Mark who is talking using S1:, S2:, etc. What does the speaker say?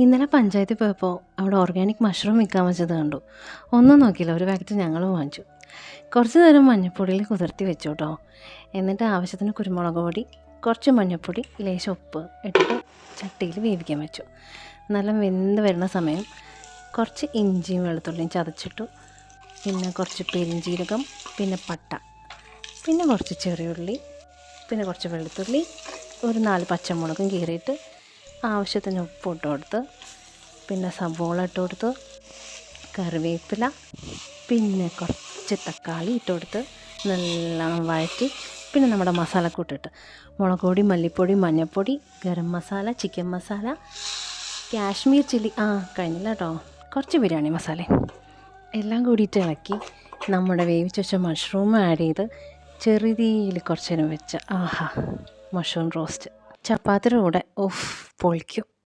S1: ഇന്നലെ പഞ്ചായത്തിൽ പോയപ്പോൾ അവിടെ ഓർഗാനിക് മഷ്റൂം വിൽക്കാൻ വെച്ചത് കണ്ടു. ഒന്നും നോക്കിയില്ല, ഒരു പാക്കറ്റ് ഞങ്ങളും വാങ്ങിച്ചു. കുറച്ച് നേരം മഞ്ഞൾപ്പൊടിയിൽ കുതിർത്തി വെച്ചു കേട്ടോ. എന്നിട്ട് ആവശ്യത്തിന് കുരുമുളക് പൊടി, കുറച്ച് മഞ്ഞൾപ്പൊടി, ലേശം ഉപ്പ് ഇട്ടിട്ട് ചട്ടിയിൽ വേവിക്കാൻ വെച്ചു. നല്ല വെന്ത് വരുന്ന സമയം കുറച്ച് ഇഞ്ചിയും വെളുത്തുള്ളിയും ചതച്ചിട്ടു. പിന്നെ കുറച്ച് പെരിഞ്ചീരകം, പിന്നെ പട്ട, പിന്നെ കുറച്ച് ചെറിയുള്ളി, പിന്നെ കുറച്ച് വെളുത്തുള്ളി, ഒരു 4 പച്ചമുളകും കീറിയിട്ട് ആവശ്യത്തിന് ഉപ്പ് ഇട്ട് കൊടുത്ത്, പിന്നെ സവോള ഇട്ട് കൊടുത്ത്, കറിവേപ്പില, പിന്നെ കുറച്ച് തക്കാളി ഇട്ട് കൊടുത്ത് നല്ലോണം വഴറ്റി, പിന്നെ നമ്മുടെ മസാലക്കൂട്ടിട്ട് മുളക് പൊടി, മല്ലിപ്പൊടി, മഞ്ഞൾപ്പൊടി, ഗരം മസാല, ചിക്കൻ മസാല, കാശ്മീർ ചില്ലി, കഴിഞ്ഞില്ല കേട്ടോ, കുറച്ച് ബിരിയാണി മസാല എല്ലാം കൂടിയിട്ട് ഇളക്കി നമ്മുടെ വേവിച്ച് വെച്ച മഷ്റൂം ആഡ് ചെയ്ത് ചെറുതീയിൽ കുറച്ച് നേരം വെച്ച് മഷ്റൂം റോസ്റ്റ് ചപ്പാത്തിയുടെ കൂടെ പൊളിക്കും.